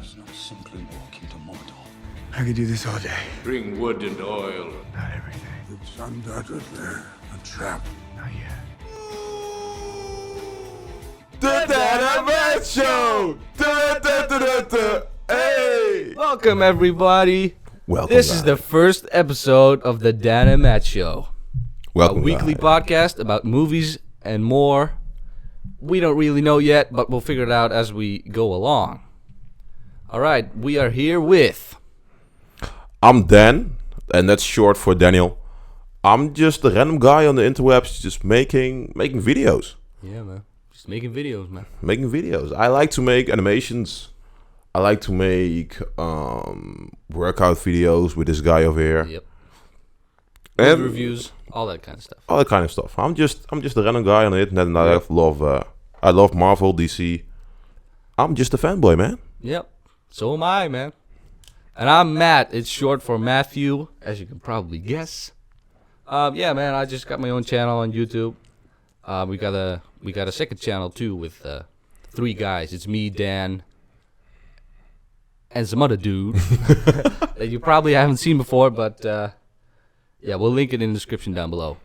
does not simply walk into Mordor. I could do this all day. Bring wood and oil. Not everything. It's undoubtedly a trap. Not yet. The Show! Hey! Welcome, everybody. Welcome. This is the first episode of the Dan and Matt Show. Welcome, a weekly podcast about movies and more. We don't really know yet, but we'll figure it out as we go along. All right, we are here with... I'm Dan, and that's short for Daniel. I'm just a random guy on the interwebs just making videos. Yeah, man. Just making videos, man. Making videos. I like to make animations. I like to make workout videos with this guy over here. Yep. And reviews, all that kind of stuff. all that kind of stuff. I'm just a random guy on the internet, and I love Marvel, DC. I'm just a fanboy, man. Yep. So am I, man. And I'm Matt. It's short for Matthew, as you can probably guess. Yeah, man. I just got my own channel on YouTube. We got a second channel too with 3 guys. It's me, Dan, and some other dude that you probably haven't seen before. But yeah, we'll link it in the description down below.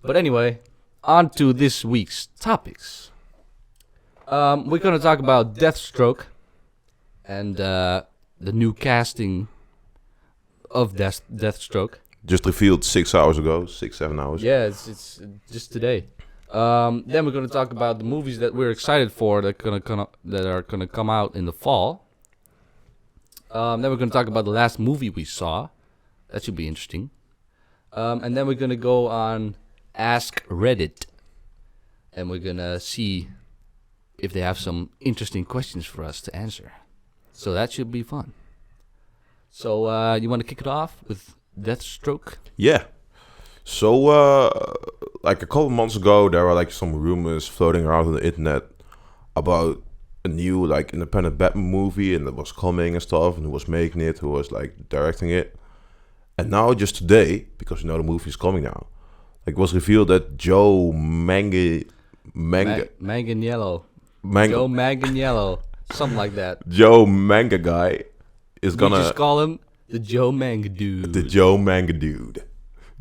But anyway, on to this week's topics. We're gonna talk about Deathstroke and the new casting of Deathstroke. Just revealed 6 hours ago, 7 hours. Yeah, it's just today. Then we're gonna talk about the movies that we're excited for that are gonna come out in the fall. Then we're gonna talk about the last movie we saw. That should be interesting. And then we're gonna go on Ask Reddit, and we're gonna see if they have some interesting questions for us to answer. So that should be fun. So you want to kick it off with Deathstroke? Yeah. So, like a couple months ago, there were like some rumors floating around on the internet about a new like independent Batman movie, and it was coming and stuff, and who was making it, who was like directing it. And now, just today, because you know the movie is coming now, like it was revealed that Joe Manganiello, Joe Manganiello, something like that. Joe Manga guy is We gonna just call him the Joe Manga Dude. the Joe Manga dude.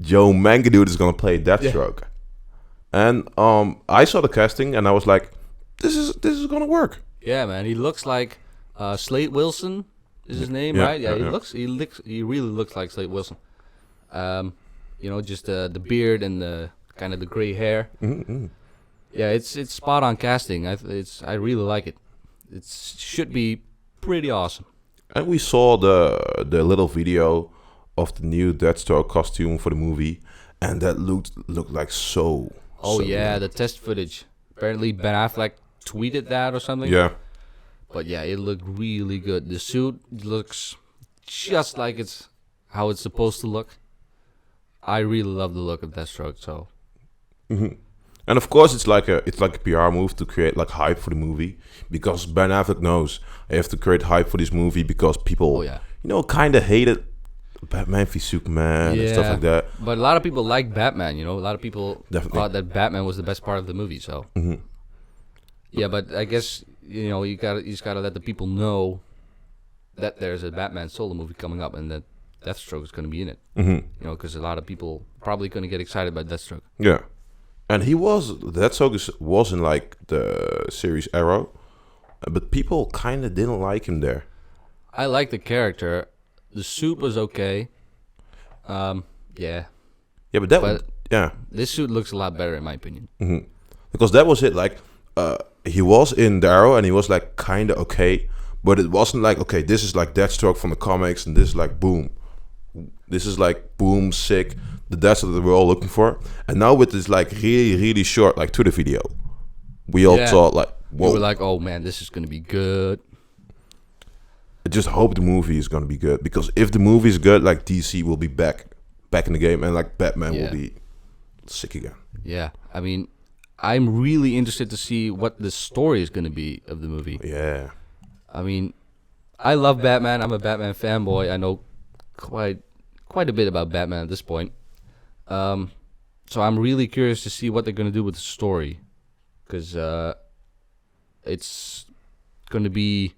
Joe Manga dude is gonna play Deathstroke, and I saw the casting and I was like, this is gonna work. Yeah, man. He looks like Slade Wilson is his name, Yeah, right? Yeah, yeah. he really looks like Slade Wilson. Just the beard and the kind of the gray hair. Mm-hmm. Yeah, it's spot on casting. I really like it. It should be pretty awesome. And we saw the little video of the new Deathstroke costume for the movie, and that looked like so. Oh so yeah, good. the test footage. Apparently Ben Affleck tweeted that or something. Yeah. But yeah, it looked really good. The suit looks just like it's how it's supposed to look. I really love the look of Deathstroke. So. Mm-hmm. And of course, it's like a PR move to create like hype for the movie, because Ben Affleck knows I have to create hype for this movie because people, kind of hated Batman v Superman and stuff like that. But a lot of people like Batman. A lot of people Definitely. thought that Batman was the best part of the movie. So. Mm-hmm. Yeah, but I guess you just gotta let the people know that there's a Batman solo movie coming up and that Deathstroke is going to be in it. Mm-hmm. Because a lot of people probably going to get excited by Deathstroke. Yeah. And Deathstroke was in like the series Arrow, but people kind of didn't like him there. I like the character. The suit was okay. Yeah. Yeah, but This suit looks a lot better in my opinion. Mm-hmm. Because that was it. Like, he was in the Arrow and he was like kind of okay, but it wasn't like, okay, this is like Deathstroke from the comics, and this is like boom. This is like boom, sick. The Deathstroke that we're all looking for. And now with this like really, really short like Twitter video, we all thought like, whoa. We were like, oh man, this is going to be good. I just hope the movie is going to be good, because if the movie is good, like DC will be back in the game, and like Batman will be sick again. Yeah, I mean, I'm really interested to see what the story is going to be of the movie. Yeah. I mean, I love Batman. I'm a Batman fanboy. I know quite a bit about Batman at this point. So I'm really curious to see what they're going to do with the story, because it's going to be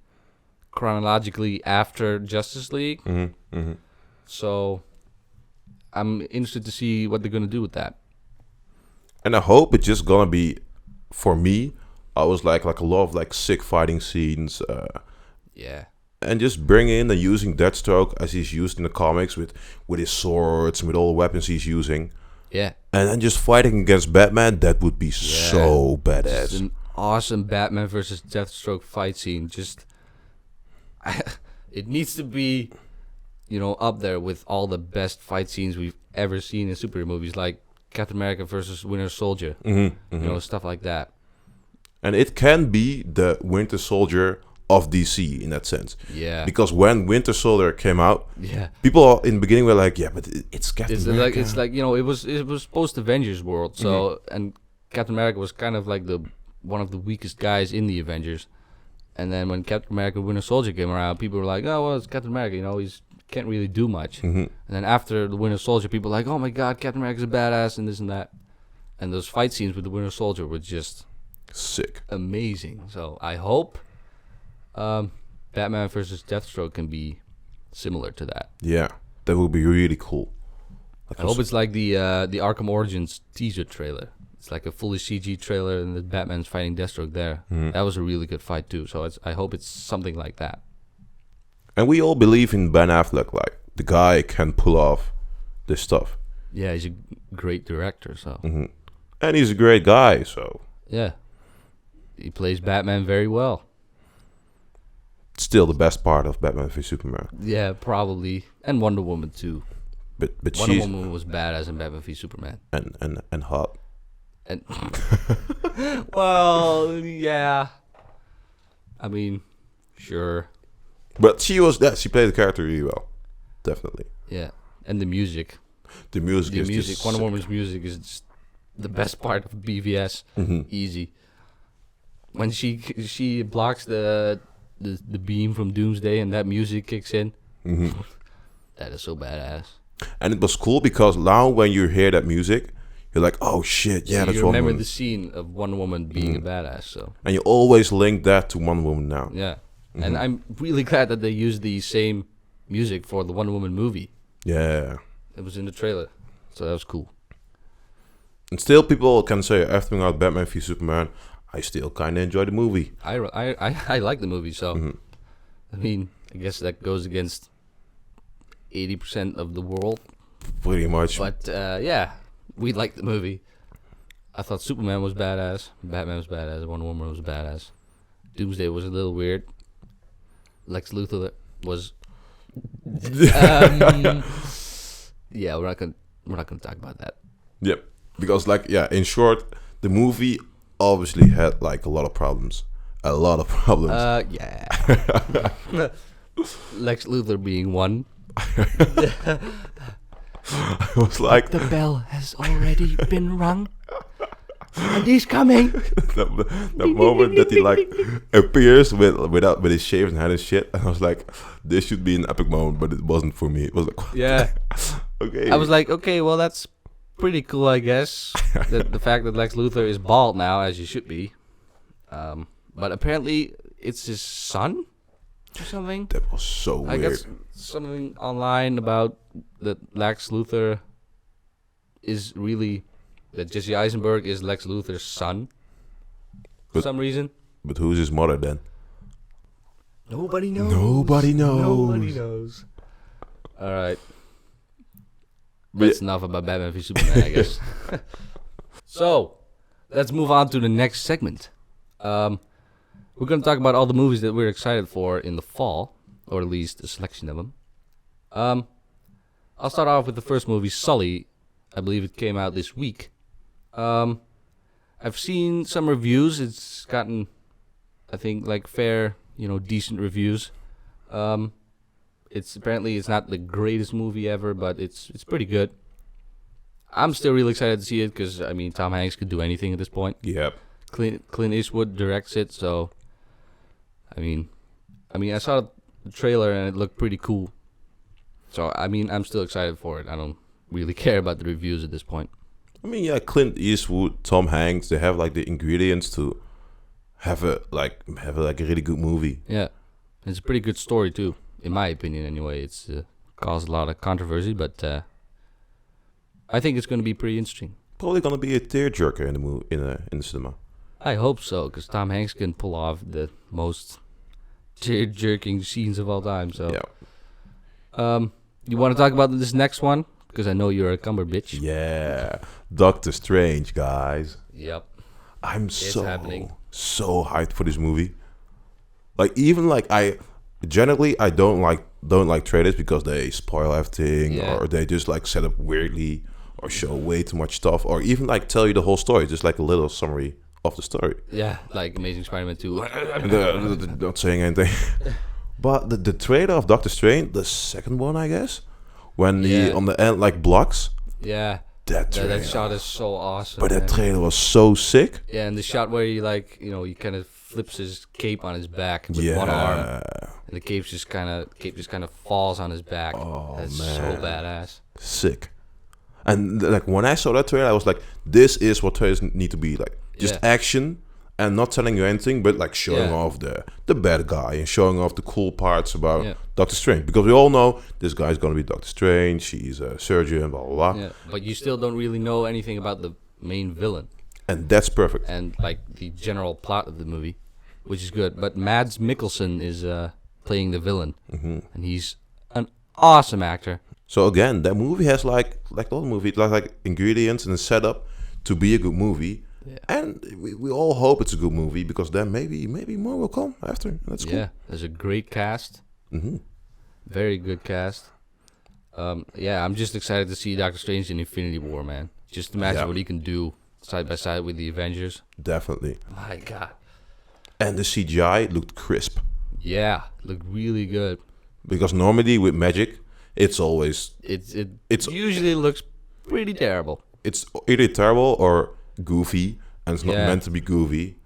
chronologically after Justice League. Mm-hmm. So I'm interested to see what they're gonna do with that. And I hope it's just gonna be, for me, I was like a lot of like sick fighting scenes. Yeah. And just bring in and using Deathstroke as he's used in the comics with his swords and with all the weapons he's using. Yeah. And then just fighting against Batman, that would be so It's badass. an awesome Batman versus Deathstroke fight scene. Just, it needs to be, up there with all the best fight scenes we've ever seen in superhero movies, like Captain America versus Winter Soldier. Stuff like that. And it can be the Winter Soldier of DC in that sense. Yeah. Because when Winter Soldier came out, Yeah. people in the beginning were like, yeah, but it's Captain America. It's like it was post Avengers world. So and Captain America was kind of like one of the weakest guys in the Avengers. And then when Captain America Winter Soldier came around, people were like, oh well, it's Captain America. He's can't really do much. And then after the Winter Soldier, people were like, oh my God, Captain America's a badass and this and that. And those fight scenes with the Winter Soldier were just sick, amazing. So I hope Batman versus Deathstroke can be similar to that. Yeah, that would be really cool. I hope it's like the Arkham Origins teaser trailer. It's like a fully CG trailer, and the Batman's fighting Deathstroke there. That was a really good fight too. So I hope it's something like that. And we all believe in Ben Affleck. Like, the guy can pull off this stuff. Yeah, he's a great director. So and he's a great guy. So yeah, he plays Batman very well. Still the best part of Batman v Superman. Yeah, probably, and Wonder Woman too. But Wonder she's Woman was badass in Batman v Superman. and hot. And well, yeah. I mean, sure. But she played the character really well. Definitely. Yeah, and the music. The music. Just Wonder Woman's music is just the best part of BVS. Easy. When she blocks the beam from Doomsday and that music kicks in. That is so badass. And it was cool because now when you hear that music, you're like, oh shit, yeah, that's you Wonder remember Woman. the scene of Wonder Woman being a badass. So And you always link that to Wonder Woman now. yeah, and I'm really glad that they used the same music for the Wonder Woman movie. Yeah. It was in the trailer, so that was cool. And still people can say, after out Batman v Superman, I still kind of enjoy the movie. I like the movie, so I mean, I guess that goes against 80% of the world. Pretty much. But yeah, we liked the movie. I thought Superman was badass, Batman was badass, Wonder Woman was badass. Doomsday was a little weird. Lex Luthor was. Yeah, we're not gonna talk about that. Yep. Because in short, the movie obviously had like a lot of problems. Yeah. Lex Luthor being one. I was like, The bell has already been rung. And he's coming. that moment that he like appears with his shaven head and shit, and I was like, this should be an epic moment, but it wasn't for me. It was like, Yeah. okay. I was like, okay, well that's pretty cool, I guess. the fact that Lex Luthor is bald now, as he should be. But apparently it's his son or something. That was so I weird. got something online about that Lex Luthor is really that Jesse Eisenberg is Lex Luthor's son for But- some reason. But who's his mother then? Nobody knows. Nobody knows. Nobody knows. All right. But- That's enough about Batman v Superman, I guess. So, let's move on to the next segment. We're going to talk about all the movies that we're excited for in the fall, or at least a selection of them. I'll start off with the first movie, Sully. I believe it came out this week. I've seen some reviews. It's gotten, I think, like fair, decent reviews. It's not the greatest movie ever, but it's pretty good. I'm still really excited to see it because Tom Hanks could do anything at this point. Yep. Clint Eastwood directs it, so I saw the trailer and it looked pretty cool. So I'm still excited for it. I don't really care about the reviews at this point. Clint Eastwood, Tom Hanks, they have like the ingredients to have a really good movie. Yeah. It's a pretty good story too, in my opinion. Anyway, it's caused a lot of controversy, but I think it's going to be pretty interesting. Probably gonna be a tearjerker in the movie in the cinema. I hope so, because Tom Hanks can pull off the most tear-jerking scenes of all time. So, you want to talk about this next one? Because I know you're a cumber bitch. Yeah, Doctor Strange, guys. Yep. I'm It's so happening. so hyped for this movie. Like even like I don't like trailers because they spoil everything or they just like set up weirdly or show way too much stuff or even like tell you the whole story, just like a little summary of the story. Yeah, like Amazing Spider-Man 2. Not saying anything. But the trailer of Doctor Strange, the second one, I guess, when he on the end like blocks. Yeah. That shot is so awesome. But that man. trailer was so sick. Yeah, and the shot where he he kind of flips his cape on his back with one arm, and the cape just kind of falls on his back. Oh, That's man. so badass. Sick. And like when I saw that trailer, I was like, "This is what trailers need to be like. Just action and not telling you anything, but like showing off the bad guy and showing off the cool parts about Doctor Strange. Because we all know this guy's gonna be Doctor Strange. He's a surgeon, blah blah blah. Yeah, but you still don't really know anything about the main villain And that's perfect. and like the general plot of the movie, which is good. But Mads Mikkelsen is playing the villain, and he's an awesome actor. So again, that movie has like the other movie, like ingredients and a setup to be a good movie. Yeah. And we all hope it's a good movie because then maybe more will come after. That's cool. Yeah, there's a great cast. Very good cast. I'm just excited to see Doctor Strange in Infinity War, man. Just imagine what he can do side by side with the Avengers. Definitely. My God. And the CGI looked crisp. Yeah, looked really good. Because normally with magic, it's always It usually looks pretty terrible. It's either terrible or goofy, and it's not meant to be goofy.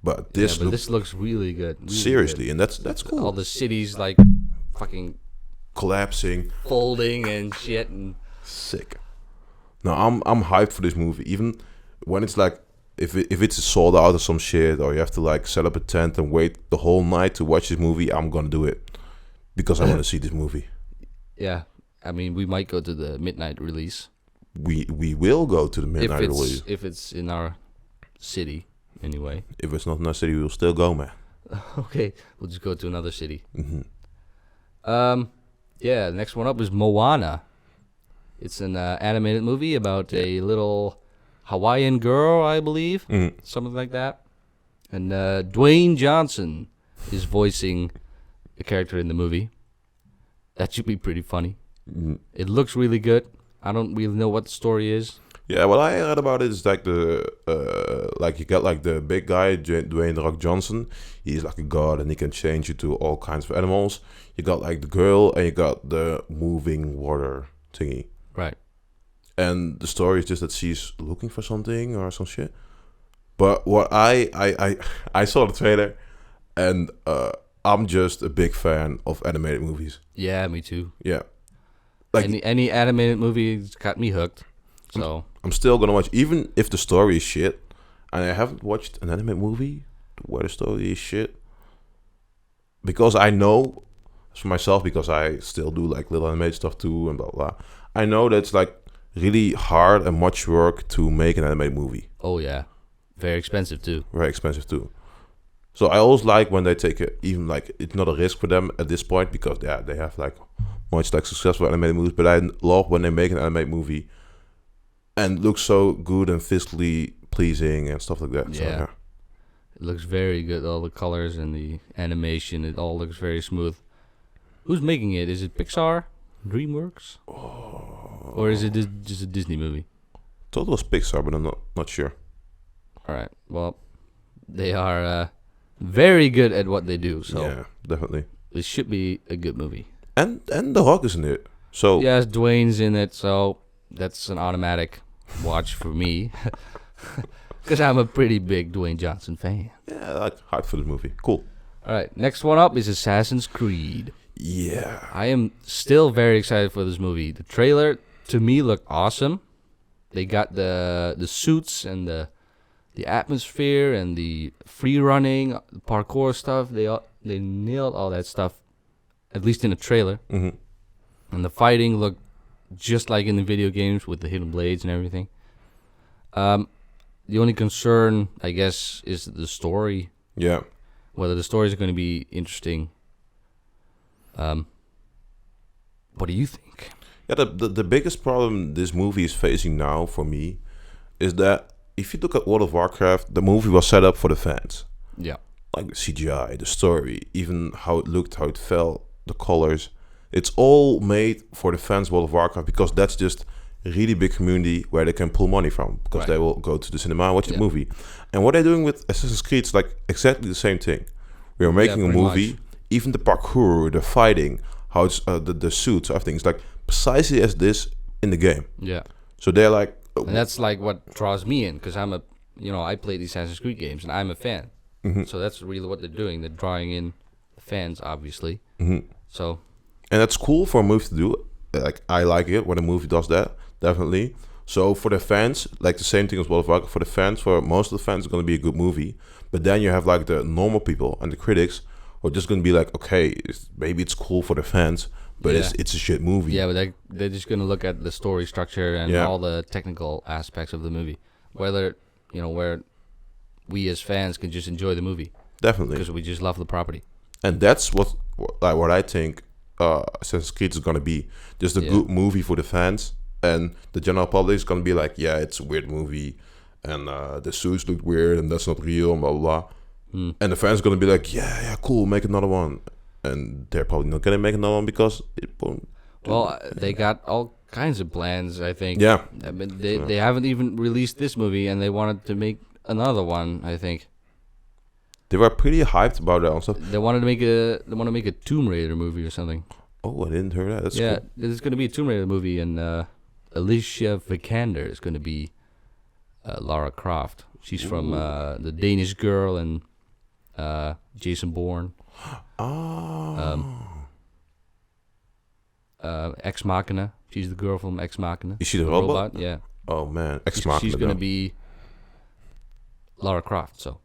But this this looks really good. Really seriously, good. and that's cool. All the cities like fucking collapsing, folding and shit, and sick. No, I'm hyped for this movie. Even when it's like if it's sold out or some shit, or you have to like set up a tent and wait the whole night to watch this movie, I'm gonna do it because I want to see this movie. Yeah, I mean we might go to the midnight release. We will go to the midnight release if it's in our city anyway. If it's not in our city, we'll still go, man. Okay, we'll just go to another city. Yeah, the next one up is Moana. It's an animated movie about a little Hawaiian girl, I believe, something like that. And Dwayne Johnson is voicing a character in the movie. That should be pretty funny. It looks really good. I don't really know what the story is. Yeah, what I heard about it is like the like you got like the big guy Dwayne The Rock Johnson. He's like a god and he can change you to all kinds of animals. You got like the girl and you got the moving water thingy. Right. And the story is just that she's looking for something or some shit. But what I saw the trailer and I'm just a big fan of animated movies. Yeah, me too. Yeah. Like any animated movie got me hooked. So I'm still gonna watch, even if the story is shit. And I haven't watched an animated movie where the story is shit, because I know for myself, because I still do like little animated stuff too and blah blah. I know that's like really hard and much work to make an animated movie. Oh yeah, very expensive too. Very expensive too. So I always like when they take it, even like it's not a risk for them at this point because they have like much like successful animated movies. But I love when they make an animated movie and looks so good and visually pleasing and stuff like that. Yeah. So, yeah. It looks very good. All the colors and the animation, it all looks very smooth. Who's making it? Is it Pixar? DreamWorks? Or is it just a Disney movie? Thought it was Pixar, but I'm not sure. All right. Well, they are very good at what they do. So Yeah, definitely. it should be a good movie. And The Rock is in it. So Yes, Dwayne's in it, so that's an automatic watch for me. Because I'm a pretty big Dwayne Johnson fan. yeah, like hype for this movie. Cool. All right, next one up is Assassin's Creed. Yeah. I am still very excited for this movie. The trailer to me looked awesome. They got the suits and the atmosphere and the free running, parkour stuff. They They nailed all that stuff, at least in the trailer. Mm-hmm. And the fighting looked just like in the video games with the hidden blades and everything. The only concern, I guess, is the story. Yeah. Whether the stories are going to be interesting. What do you think? Yeah, the biggest problem this movie is facing now for me is that if you look at World of Warcraft, the movie was set up for the fans. Yeah. Like the CGI, the story, even how it looked, how it felt, the colors. It's all made for the fans of World of Warcraft because that's just a really big community where they can pull money from because Right. they will go to the cinema and watch the movie. And what they're doing with Assassin's Creed is like exactly the same thing. We are making a pretty movie, much. even the parkour, the fighting, how it's the suits, everything. It's like precisely as this in the game. Yeah. So they're like, And that's like what draws me in because I play these Assassin's Creed games and I'm a fan. Mm-hmm. So that's really what they're doing. They're drawing in fans, obviously. Mm-hmm. So, and that's cool for a movie to do. Like I like it when a movie does that, definitely. So for the fans, like the same thing as World of Warcraft, for the fans, for most of the fans, it's going to be a good movie. But then you have like the normal people and the critics who are just going to be like, okay, maybe it's cool for the fans, but Yeah. it's a shit movie. yeah, but they're just going to look at the story structure and Yeah. all the technical aspects of the movie. Whether, where we as fans can just enjoy the movie Definitely. because we just love the property. And that's what I think Assassin's Creed is going to be. Just a good movie for the fans. And the general public is going to be like, yeah, it's a weird movie. And the suits look weird and that's not real and blah, blah, blah. And the fans are going to be like, yeah, cool, make another one. And they're probably not going to make another one because it won't. Well, they got all kinds of plans, I think. Yeah. I mean, they haven't even released this movie and they wanted to make another one, I think. They were pretty hyped about that and stuff. They want to make a Tomb Raider movie or something. Oh, I didn't hear that. That's Yeah, cool. there's going to be a Tomb Raider movie, and Alicia Vikander is going to be Lara Croft. She's from the Danish Girl and Jason Bourne. Ex Machina. She's the girl from Ex Machina. Is she the robot? Yeah. Oh, man. Ex She's Machina. going to be Lara Croft, so.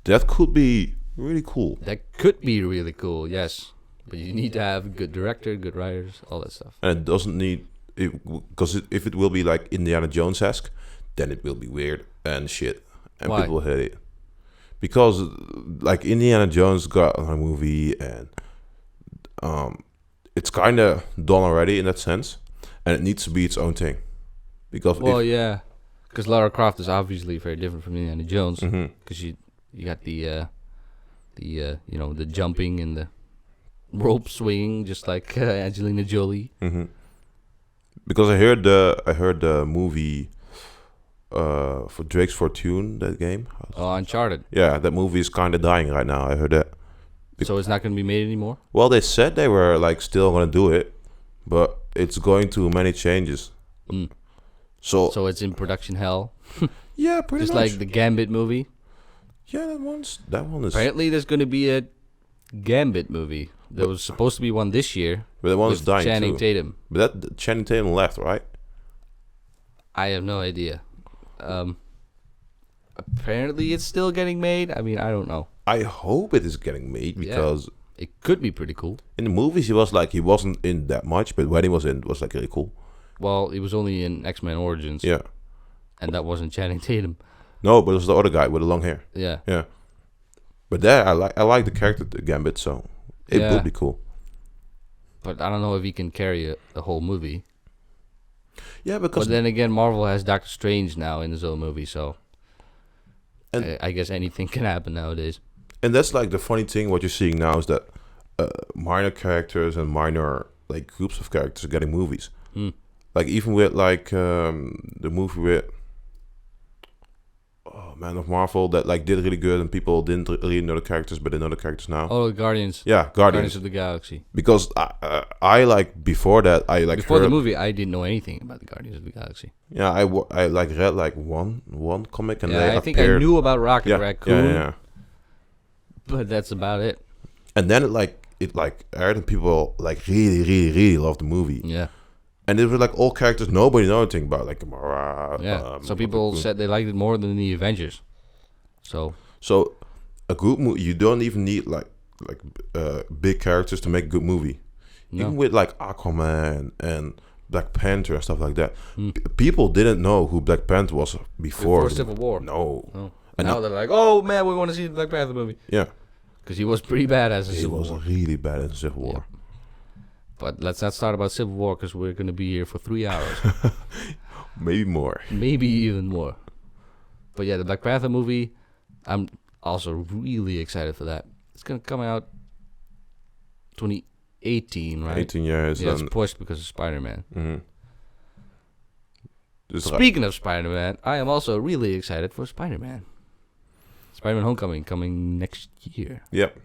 That could be really cool. That could be really cool, yes. But you need to have a good director, good writers, all that stuff. And it doesn't need... Because if it will be like Indiana Jones-esque, then it will be weird and shit. And Why? people will hate it. Because like Indiana Jones got a movie and it's kind of done already in that sense. And it needs to be its own thing. Because Well, yeah. Because Lara Croft is obviously very different from Indiana Jones. Because you got the jumping and the rope swinging, just like Angelina Jolie. Because I heard the movie for Drake's Fortune, that game. Oh, Uncharted. Yeah, that movie is kind of dying right now. I heard that. So it's not going to be made anymore? Well, they said they were like still gonna do it, but it's going through many changes. So it's in production hell. yeah, pretty Just much. like the Gambit movie. Yeah, that one is. Apparently there's going to be a Gambit movie. There was supposed to be one this year. But that one's with dying Channing too. Tatum. But that Channing Tatum left, right? I have no idea. Apparently it's still getting made. I mean, I don't know. I hope it is getting made because It could be pretty cool. in the movies he wasn't in that much, but when he was in, it was like really cool. Well, he was only in X-Men Origins. Yeah. And that wasn't Channing Tatum. No, but it was the other guy with the long hair. Yeah. Yeah. But there, I like the character, the Gambit, so it Yeah. would be cool. But I don't know if he can carry a whole movie. Yeah, because But then again, Marvel has Doctor Strange now in his own movie, so And- I guess anything can happen nowadays. and that's like the funny thing. What you're seeing now is that minor characters and minor like groups of characters are getting movies. Like even with like the movie with Man of Marvel that like did really good and people didn't really know the characters, but they know the characters now. Oh, Guardians. Yeah, Guardians Guardians. of the Galaxy. Because I like before that I like Before the heard- movie, I didn't know anything about the Guardians of the Galaxy. Yeah, I like read like one comic and they Yeah, I think I appeared- knew about Rocket yeah, Raccoon, yeah. but that's about it. And then it aired and people like really loved the movie. Yeah. And it was like all characters nobody knew anything about, like Gamora. Yeah. So people said they liked it more than the Avengers. So So a good movie, you don't even need like big characters to make a good movie. No. Even with like Aquaman and Black Panther and stuff like that, people didn't know who Black Panther was before Civil War. No. No. And Now they're like, oh man, we want to see the Black Panther movie. Yeah. Because he was pretty badass in He Civil was War. really bad in Civil War. But let's not start about Civil War because we're going to be here for 3 hours. Maybe more. Maybe even more. But yeah, the Black Panther movie, I'm also really excited for that. It's going to come out 2018, right? 18 years. Yeah, it's and pushed because of Spider-Man. just Speaking of Spider-Man, I am also really excited for Spider-Man. Spider-Man Homecoming coming next year. Yep.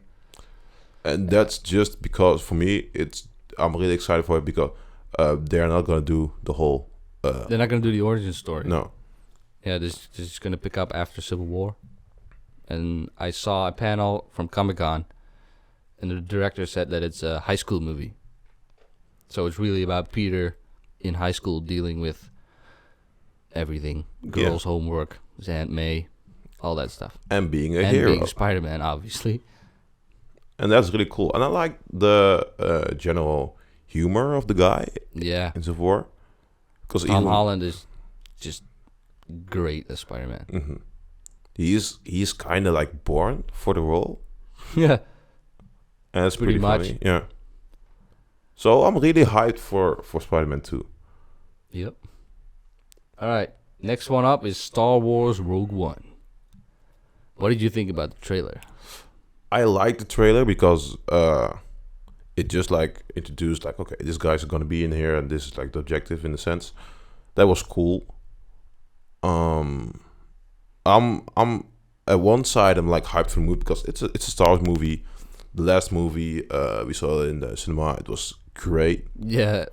And that's just because for me, I'm really excited for it because they're not gonna do the whole. They're not going to do the origin story. No. Yeah, this is going to pick up after Civil War. And I saw a panel from Comic-Con, and the director said that it's a high school movie. So it's really about Peter in high school dealing with everything. Girls' homework, his Aunt May, all that stuff. And being a and hero. being Spider-Man, obviously. And that's really cool. And I like the general humor of the guy Yeah. in Civil War. Because Tom Holland is just great as Spider-Man. He's kind of like born for the role. Yeah. And it's Pretty pretty much. funny. Yeah. So I'm really hyped for Spider-Man 2. Yep. All right. Next one up is Star Wars Rogue One. What did you think about the trailer? I like the trailer because it just like introduced like, okay, this guy's gonna be in here and this is like the objective in a sense. That was cool. I'm at one side I'm like hyped for the movie because it's a Star Wars movie. The last movie we saw in the cinema, it was great. Yeah.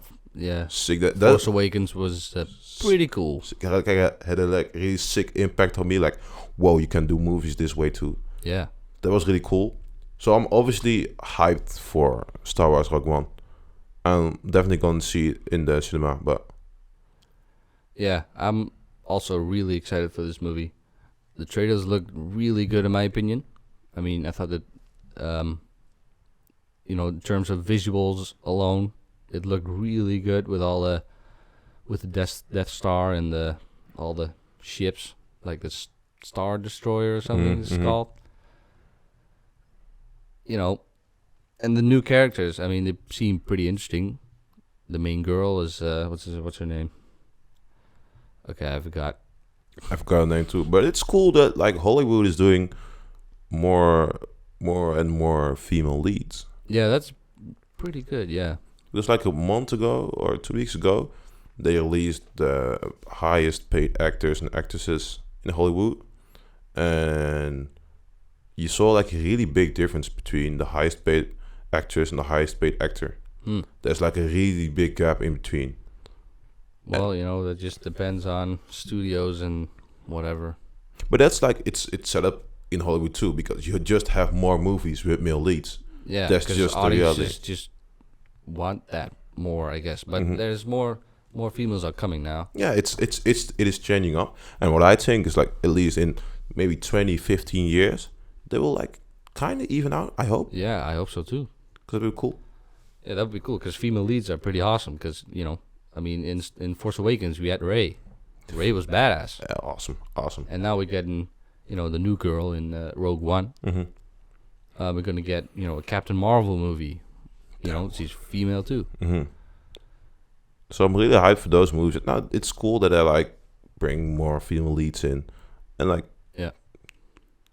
Sick. That Force Awakens was pretty cool. had a like really sick impact on me. Like, whoa, you can do movies this way too. Yeah. That was really cool. So I'm obviously hyped for Star Wars Rogue One. I'm definitely going to see it in the cinema. But Yeah, I'm also really excited for this movie. The trailers looked really good in my opinion. I mean, I thought that, in terms of visuals alone, it looked really good with with the Death Star and all the ships, like the Star Destroyer or something it's called. And the new characters, I mean, they seem pretty interesting. The main girl is, what's her name? Okay, I forgot. I forgot her name too. But it's cool that like Hollywood is doing more and more female leads. Yeah, that's pretty good, yeah. Just like a month ago or 2 weeks ago, they released the highest paid actors and actresses in Hollywood. And you saw like a really big difference between the highest paid actress and the highest paid actor. There's like a really big gap in between. Well, that just depends on studios and whatever. But that's like it's set up in Hollywood too, because you just have more movies with male leads. Yeah, that's just the reality. audiences just want that more, I guess. But there's more females are coming now. Yeah, it is changing up. And what I think is like at least in maybe 20, 15 years, they will like kind of even out, I hope. Yeah, I hope so too. Because it'd be cool. Yeah, that would be cool because female leads are pretty awesome. Because I mean, in Force Awakens we had Rey. Rey was badass. Yeah, awesome. And now we're getting the new girl in Rogue One. We're gonna get a Captain Marvel movie. She's female too. So I'm really hyped for those movies. Now it's cool that they like bring more female leads in, and like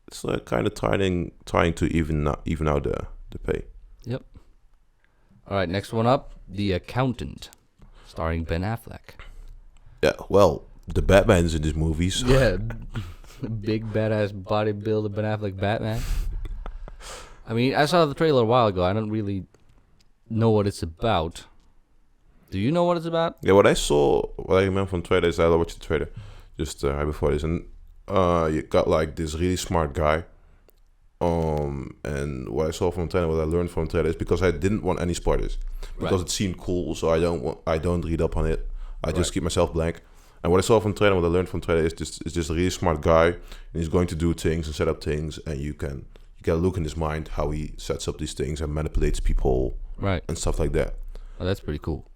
it's like kind of trying to even out the pay. Yep. All right, next one up, The Accountant, starring Ben Affleck. Yeah, well, the Batman's in this movie. So. Yeah, big badass bodybuilder Ben Affleck Batman. I mean, I saw the trailer a while ago. I don't really know what it's about. Do you know what it's about? Yeah, what I remember from trailer is I watched the trailer just right before this, and you got like this really smart guy. And what I saw from the trailer, what I learned from the trailer is because I didn't want any spoilers because it seemed cool, so I don't read up on it. I just keep myself blank. And what I saw from the trailer, what I learned from the trailer is just a really smart guy, and he's going to do things and set up things, and you can get a look in his mind how he sets up these things and manipulates people, Right. and stuff like that. Oh, that's pretty cool.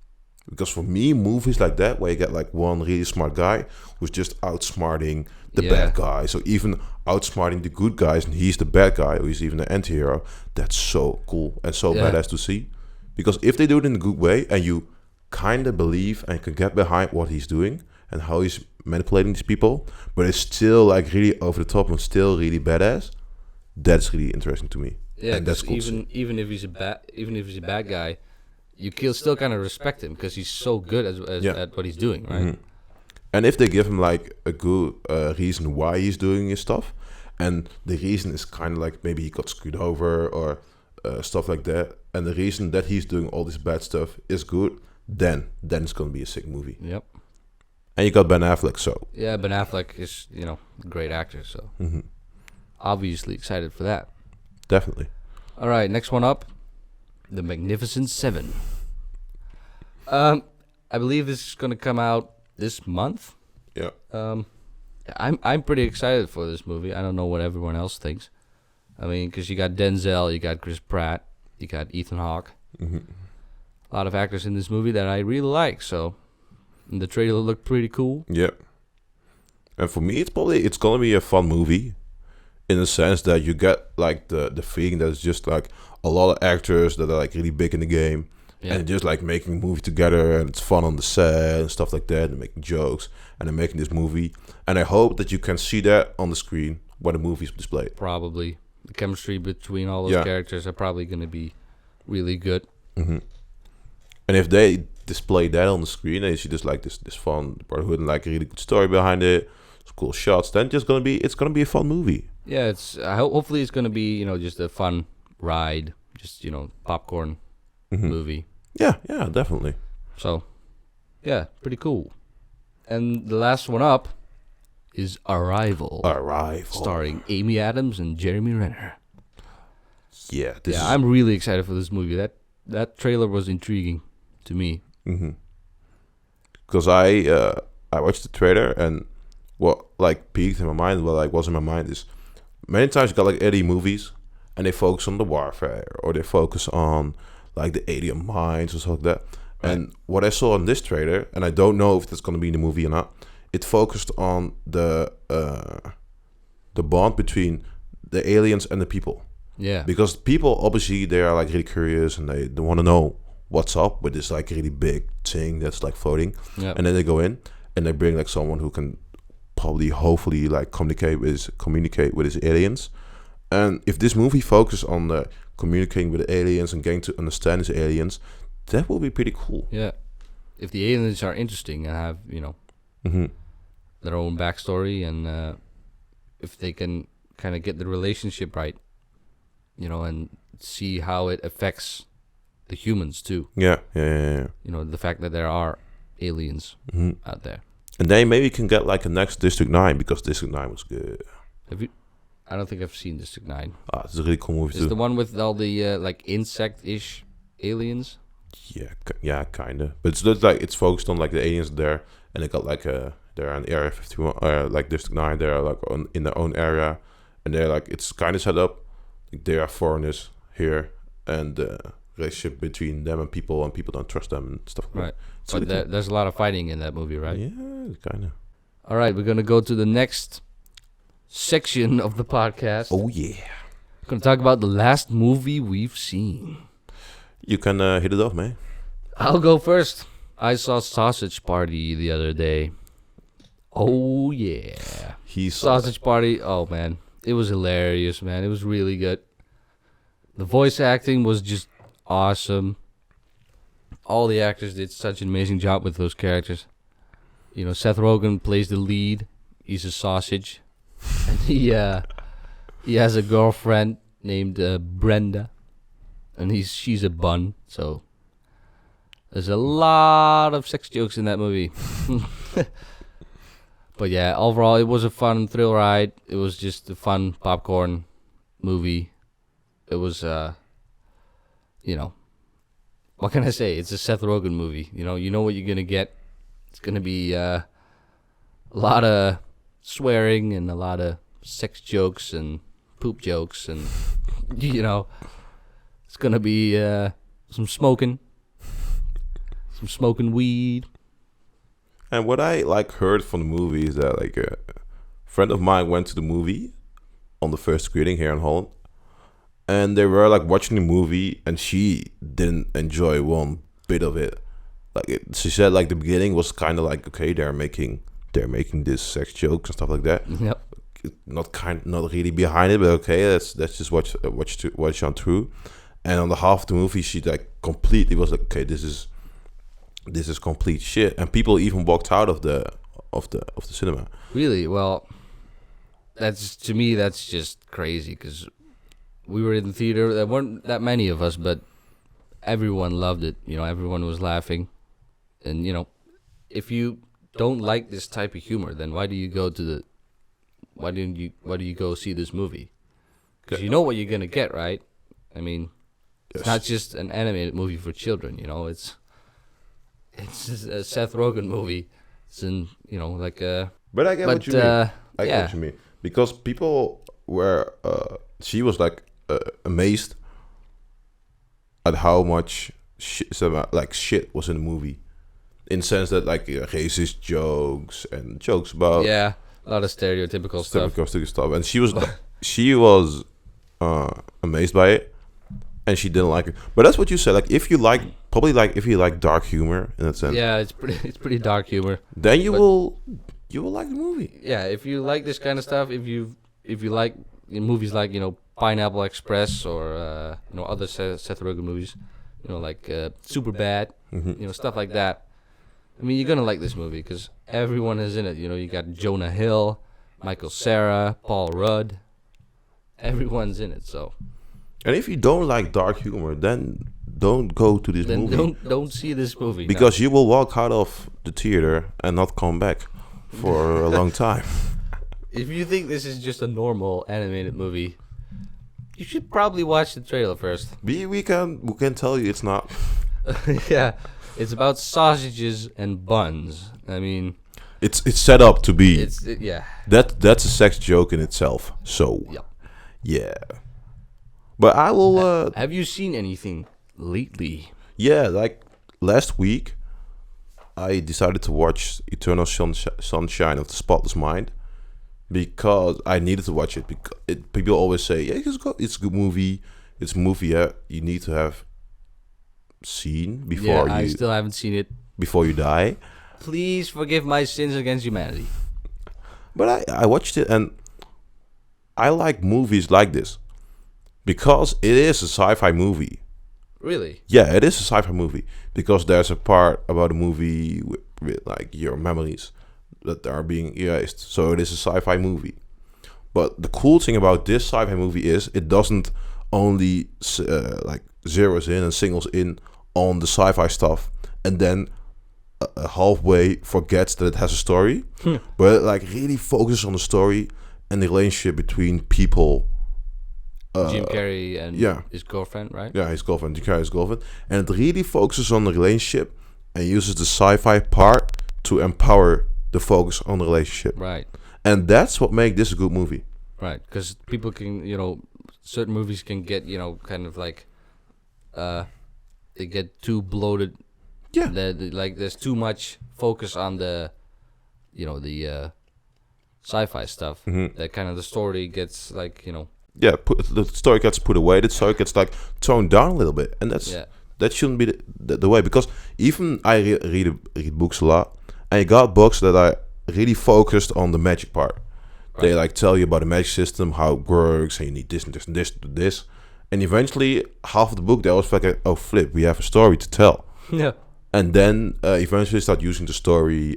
Because for me, movies like that, where you get like one really smart guy who's just outsmarting the bad guy, so even outsmarting the good guys, and he's the bad guy, or he's even the anti-hero, that's so cool and so badass to see. Because if they do it in a good way, and you kind of believe and can get behind what he's doing and how he's manipulating these people, but it's still like really over the top and still really badass, that's really interesting to me. Yeah, and that's cool. even if he's a bad guy, you still kind of respect him because he's so good at what he's doing, right? Mm-hmm. And if they give him like a good reason why he's doing his stuff, and the reason is kind of like maybe he got screwed over or stuff like that, and the reason that he's doing all this bad stuff is good, then it's gonna be a sick movie. Yep. And you got Ben Affleck, so Yeah, Ben Affleck is a great actor, so obviously excited for that. definitely. All right, next one up, The Magnificent Seven. I believe this is gonna come out this month. Yeah. I'm pretty excited for this movie. I don't know what everyone else thinks. I mean, because you got Denzel, you got Chris Pratt, you got Ethan Hawke. A lot of actors in this movie that I really like. So, and the trailer looked pretty cool. Yeah. And for me, it's gonna be a fun movie, in the sense that you get like the feeling that it's just like a lot of actors that are like really big in the game, and just like making a movie together, and it's fun on the set and stuff like that, and making jokes, and they're making this movie. And I hope that you can see that on the screen when the movie's displayed. Probably the chemistry between all those characters are probably going to be really good. And if they display that on the screen, and you see just like this fun brotherhood and like a really good story behind it, some cool shots, then it's gonna be a fun movie. Yeah, hopefully it's going to be just a fun ride, just popcorn movie. Yeah, definitely. So, yeah, pretty cool. And the last one up is Arrival. Starring Amy Adams and Jeremy Renner. Yeah, I'm really excited for this movie. That trailer was intriguing to me. Because I watched the trailer, and what like peaked in my mind, what like was in my mind is many times you got like alien movies, and they focus on the warfare, or they focus on like the alien minds or something like that. Right. And what I saw in this trailer, and I don't know if it's going to be in the movie or not, it focused on the bond between the aliens and the people. Yeah. Because people, obviously, they are like really curious, and they want to know what's up with this like really big thing that's like floating. Yep. And then they go in and they bring like someone who can hopefully like communicate with his aliens. And if this movie focuses on the communicating with the aliens and getting to understand his aliens, that will be pretty cool. Yeah. If the aliens are interesting and have, their own backstory, and if they can kind of get the relationship right, and see how it affects the humans too. Yeah. The fact that there are aliens out there. And then maybe you can get like a next District 9, because District 9 was good. Have you? I don't think I've seen District 9. It's a really cool movie too. Is the one with all the like insect-ish aliens? Yeah, kind of. But it's like it's focused on like the aliens there, and they got like they're in Area 51, like District 9. They're like in their own area, and they're like it's kind of set up. Like they are foreigners here, and the relationship between them and people don't trust them and stuff like right. that. But really there's a lot of fighting in that movie, right? Yeah, kind of. All right, we're gonna go to the next section of the podcast. Oh yeah. We're gonna talk about the last movie we've seen. You can hit it off, man. I'll go first. I saw Sausage Party the other day. Oh yeah. Sausage Party. Oh man, it was hilarious, man. It was really good. The voice acting was just awesome. All the actors did such an amazing job with those characters. Seth Rogen plays the lead. He's a sausage. And he has a girlfriend named Brenda. And she's a bun. So there's a lot of sex jokes in that movie. But yeah, overall it was a fun thrill ride. It was just a fun popcorn movie. It was what can I say? It's a Seth Rogen movie. You know what you're gonna get. It's gonna be a lot of swearing and a lot of sex jokes and poop jokes and You know, it's gonna be some smoking weed. And what I like heard from the movie is that like a friend of mine went to the movie on the first screening here in Holland, and they were like watching the movie, and she didn't enjoy one bit of it. She said like the beginning was kind of like, okay, they're making this sex jokes and stuff like that. Yep. Not really behind it, but okay, let's just watch on through. And on the half of the movie, she like completely was like, okay, this is complete shit, and people even walked out of the cinema. Really? Well, that's just crazy because we were in the theater. There weren't that many of us, but everyone loved it. You know, everyone was laughing, and you know, if you don't like this type of humor, then why do you go see this movie? Because you know what you're gonna get, right? I mean, it's not just an animated movie for children. You know, it's just a Seth Rogen movie. It's like a. But I get what you mean. I get yeah. what you mean, because people were. She was like amazed at how much shit was in the movie, in the sense that like racist jokes and jokes about a lot of stereotypical stuff. And she was amazed by it, and she didn't like it. But that's what you said. Like if you like dark humor in that sense. Yeah, it's pretty dark humor. Then you will like the movie. Yeah, if you like this kind of stuff, if you like movies like Pineapple Express or other Seth Rogen movies, like Superbad, stuff like that. I mean, you're gonna like this movie because everyone is in it. You got Jonah Hill, Michael Cera, Paul Rudd. Everyone's in it. So. And if you don't like dark humor, then don't go to this movie. Don't see this movie because you will walk out of the theater and not come back for a long time. If you think this is just a normal animated movie, you should probably watch the trailer first. We can tell you it's not. Yeah, it's about sausages and buns. I mean, it's set up to be. Yeah. That's a sex joke in itself. So yeah. But I will. Have you seen anything lately? Yeah, like last week, I decided to watch Eternal Sunshine of the Spotless Mind because I needed to watch it. Because people always say, "Yeah, it's a good movie. It's a movie you need to have seen before you." I still haven't seen it. Before you die. Please forgive my sins against humanity. But I watched it, and I like movies like this. Because it is a sci-fi movie. Really? Yeah, it is a sci-fi movie. Because there's a part about the movie with like your memories that are being erased. So it is a sci-fi movie. But the cool thing about this sci-fi movie is it doesn't only zeroes in and singles in on the sci-fi stuff and then halfway forgets that it has a story. But it like really focuses on the story and the relationship between people. Jim Carrey and his girlfriend, right? Yeah, his girlfriend, Jim Carrey's girlfriend. And it really focuses on the relationship and uses the sci-fi part to empower the focus on the relationship. Right. And that's what makes this a good movie. Right, because people can, certain movies can get, kind of like, they get too bloated. Yeah. Like there's too much focus on the, the sci-fi stuff. Mm-hmm. That kind of the story gets like, Yeah, the story gets put away. The story gets like toned down a little bit, and that shouldn't be the way. Because even I read books a lot, and I got books that are really focused on the magic part. Right. They like tell you about the magic system, how it works, and you need this and this and this to this. And eventually, half of the book they always like, oh flip, we have a story to tell. Yeah. And then eventually start using the story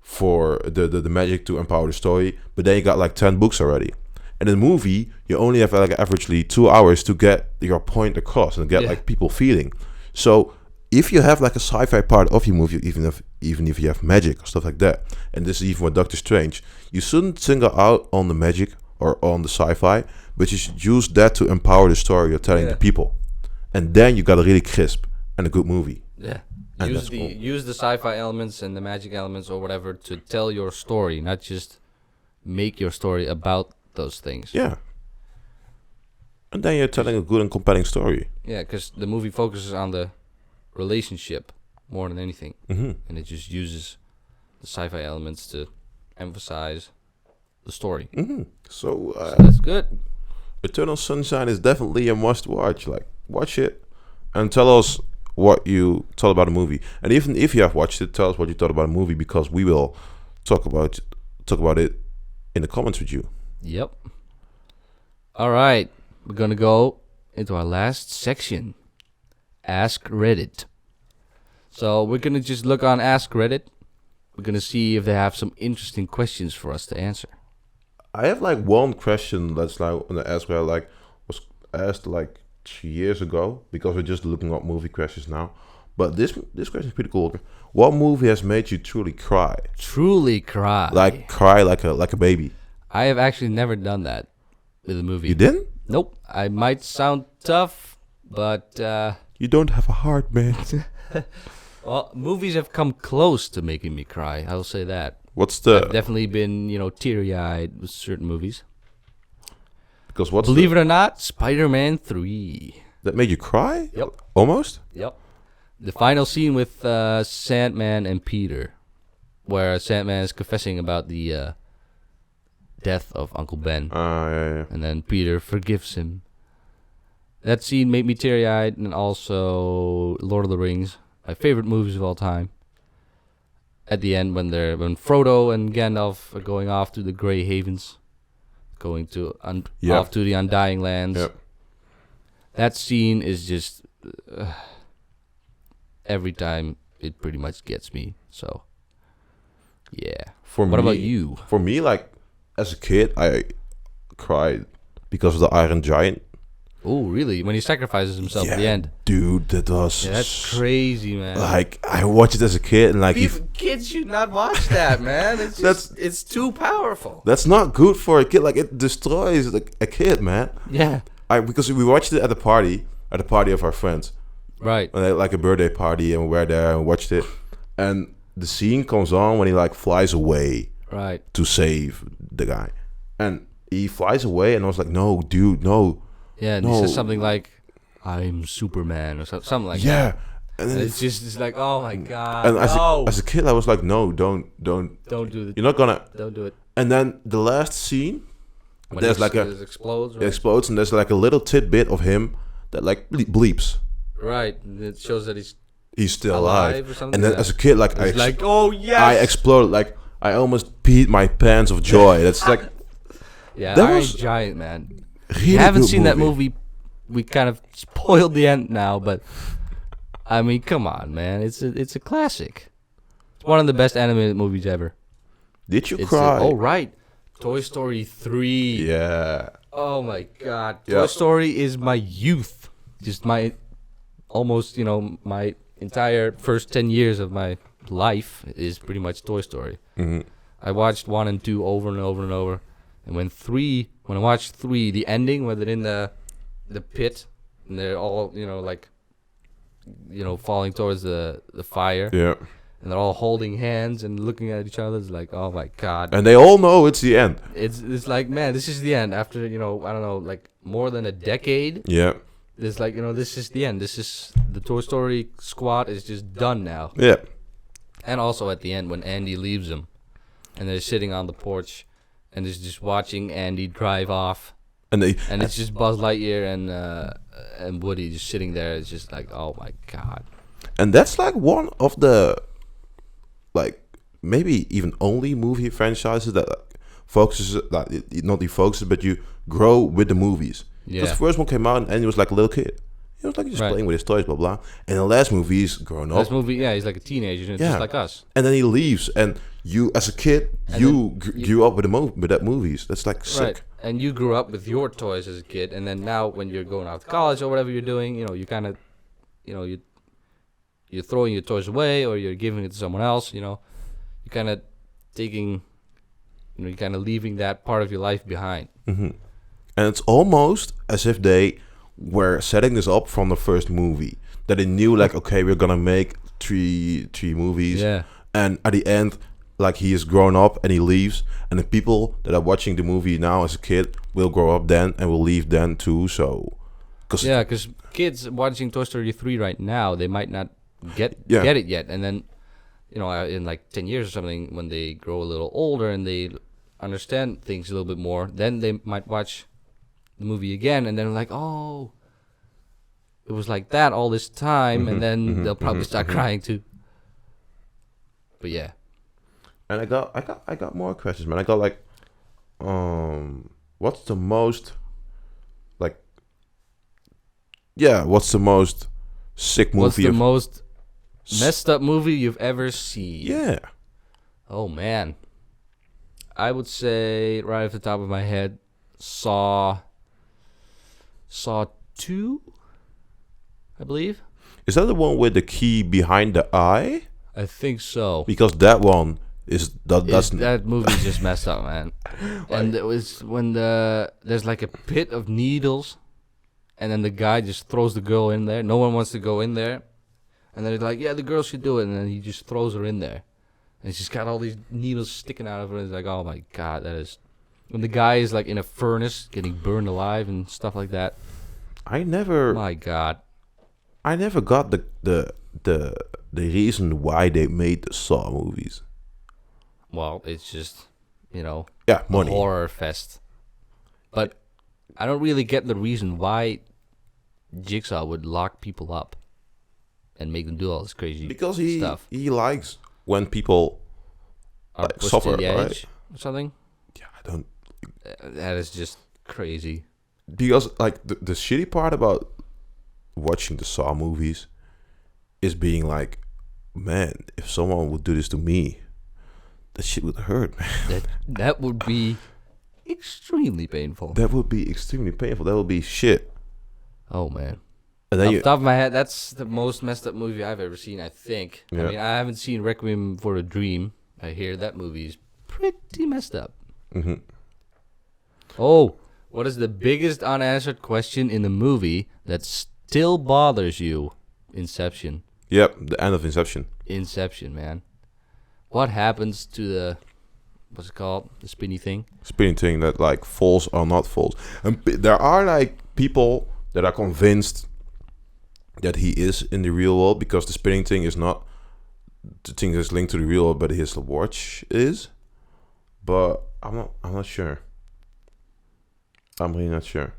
for the magic to empower the story. But then you got like 10 books already. And in the movie, you only have like averagely 2 hours to get your point across and get like people feeling. So if you have like a sci-fi part of your movie, even if you have magic or stuff like that, and this is even with Doctor Strange, you shouldn't single out on the magic or on the sci-fi, but you should use that to empower the story you're telling the people. And then you got a really crisp and a good movie. Yeah. Use the sci-fi elements and the magic elements or whatever to tell your story, not just make your story about those things. Yeah. And then you're telling a good and compelling story. Yeah, because the movie focuses on the relationship more than anything, and it just uses the sci-fi elements to emphasize the story. So, So that's good. Eternal Sunshine is definitely a must-watch. Like, watch it and tell us what you thought about the movie. And even if you have watched it, tell us what you thought about the movie, because we will talk about it in the comments with you. Yep. All right, we're gonna go into our last section, Ask Reddit. So we're gonna just look on Ask Reddit. We're gonna see if they have some interesting questions for us to answer. I have like one question that's like on the Ask where like was asked like 3 years ago, because we're just looking up movie questions now. But this question is pretty cool. What movie has made you truly cry? Truly cry. Like cry like a baby. I have actually never done that with a movie. You didn't? Nope. I might sound tough, but You don't have a heart, man. well, movies have come close to making me cry. I'll say that. What's I've the definitely been, teary-eyed with certain movies. because what's Believe it or not, Spider-Man 3. that made you cry? Yep. Almost? Yep. The final scene with Sandman and Peter, where Sandman is confessing about the death of Uncle Ben, Yeah. and then Peter forgives him. That scene made me teary-eyed, and also Lord of the Rings, my favorite movies of all time. At the end, when Frodo and Gandalf are going off to the Grey Havens, going to off to the Undying Lands. Yep. That scene is just every time it pretty much gets me. So, yeah. What about you? For me, like as a kid, I cried because of the Iron Giant. Oh, really? When he sacrifices himself at the end. Dude, that was That's crazy, man. like I watched it as a kid and like Kids should not watch that, man. It's just, it's too powerful. that's not good for a kid. Like it destroys a kid, man. Yeah. Because we watched it at the party of our friends, Right. like a birthday party, and we were there and watched it. And the scene comes on when he like flies away Right. to save the guy, and he flies away, and I was like, no, dude, no. Yeah, and he says something like, "I'm Superman" or something like that. Yeah, and And then it's like, oh my god, and no. as a kid, I was like, no, don't. Don't do it. You're not gonna. Don't do it. And then the last scene, When there's it like it explodes. it Right? explodes, and there's like a little tidbit of him that like bleeps. Right. And it shows that He's still alive alive. or something. And then Yeah. as a kid, like it's like, oh yes. I exploded. Like I almost peed my pants of joy. That's like Yeah, that Iron was Giant, man. really You haven't good seen that movie. We kind of spoiled the end now, but I mean, come on, man. It's a classic. It's one of the best animated movies ever. Did you It's cry? oh right, Toy Story 3. Yeah. Oh my god. Yeah. Toy Story is my youth. Just my almost, my entire first 10 years of my life is pretty much Toy Story. Mm-hmm. I watched 1 and 2 over and over and over. And when I watched 3, the ending where they're in the pit and they're all, falling towards the fire, Yeah. and they're all holding hands and looking at each other, it's like, oh my god. And they all know it's the end. It's like, man, this is the end. After, I don't know, like more than a decade, Yeah. it's like, this is the end. This is the Toy Story squad is just done now. Yeah. And also at the end when Andy leaves them and they're sitting on the porch and they're just watching Andy drive off, And and it's just Buzz Lightyear and Woody just sitting there. It's just like, oh my god. and that's like one of the like maybe even only movie franchises that focuses not the focuses, but you grow with the movies. Yeah. Because the first one came out and he was like a little kid. He was like just Right. playing with his toys, blah blah. And the last movie he's grown up. This movie, yeah, he's like a teenager, Yeah. just like us. And then he leaves, and you, as a kid, And you then you- grew up with that movies. That's like sick. Right. And you grew up with your toys as a kid, and then now when you're going out to college or whatever you're doing, you kind of, you're throwing your toys away or you're giving it to someone else. You're kind of taking, you're kind of leaving that part of your life behind. And it's almost as if they were setting this up from the first movie. That they knew, like, okay, we're gonna make three movies, Yeah. and at the end, like he is grown up and he leaves, and the people that are watching the movie now as a kid will grow up then and will leave then too. So, because kids watching Toy Story 3 right now, they might not get it yet, and then in like 10 years or something, when they grow a little older and they understand things a little bit more, then they might watch the movie again, and then like, oh, it was like that all this time, and then they'll probably start crying too. But yeah. And I got more questions, man. I got like, what's the most sick movie? What's the most messed up movie you've ever seen? Yeah. Oh man, I would say right off the top of my head, Saw 2, I believe. Is that the one with the key behind the eye? I think so. Because that one is that movie's just messed up, man. And it was when there's like a pit of needles, and then the guy just throws the girl in there. No one wants to go in there, and then they're like, "Yeah, the girl should do it," and then he just throws her in there, and she's got all these needles sticking out of her. And it's like, oh my god, that is. When the guy is like in a furnace getting burned alive and stuff like that. My god. I never got the reason why they made the Saw movies. Well, it's just, money. A horror fest. But I don't really get the reason why Jigsaw would lock people up and make them do all this crazy stuff. He likes when people are pushed suffer, to the edge right? or something. Yeah, I don't. That is just crazy. Because like the shitty part about watching the Saw movies is being like, man, if someone would do this to me, that shit would hurt, man. That would be extremely painful. That would be extremely painful. That would be shit. Oh man. And then off the top of my head, that's the most messed up movie I've ever seen, I think. Yeah. I mean, I haven't seen Requiem for a Dream. I hear that movie's pretty messed up. Mm-hmm. Oh, what is the biggest unanswered question in the movie that still bothers you? Inception. Yep, the end of Inception. Inception, man. What happens to the, what's it called? The spinny thing? Spinning thing that like falls or not falls. And there are like people that are convinced that he is in the real world because the spinning thing is not the thing that's linked to the real world, but his watch is. But I'm not sure. I'm really not sure.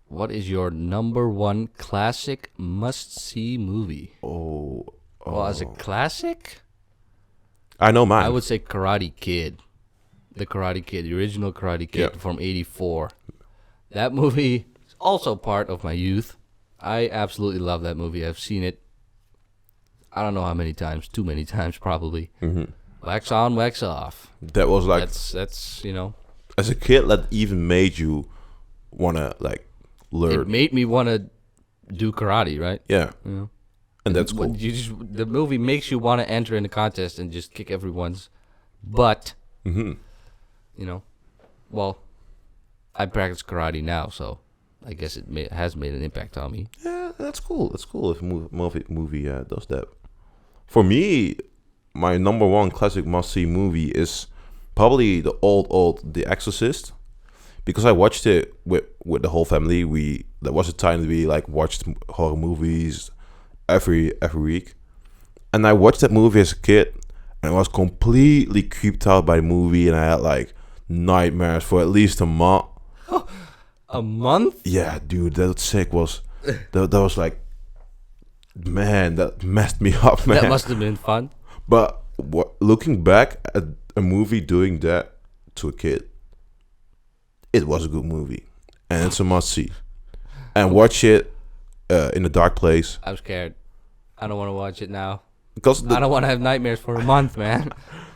What is your number one classic must-see movie? Oh. Well, as a classic, I know mine. I would say Karate Kid. The Karate Kid, the original Karate Kid from '84. That movie is also part of my youth. I absolutely love that movie. I've seen it, I don't know how many times. Too many times, probably. Mm-hmm. Wax on, wax off. That was like... That's As a kid, that even made you want to, like, learn. It made me want to do karate, right? Yeah. Yeah. And that's cool. The movie makes you want to enter in the contest and just kick everyone's butt. Mm-hmm. Well, I practice karate now, so I guess it has made an impact on me. Yeah, that's cool. That's cool if a movie does that. For me, my number one classic must-see movie is probably the old The Exorcist, because I watched it with the whole family. There was a time that we like watched horror movies every week, and I watched that movie as a kid, and I was completely creeped out by the movie, and I had like nightmares for at least a month. A month? Yeah, dude, that sick was that was like, man, that messed me up, man. That must have been fun. But looking back at a movie doing that to a kid, it was a good movie, and it's a must-see. And watch it in a dark place. I'm scared. I don't want to watch it now. Because I don't want to have nightmares for a month, man.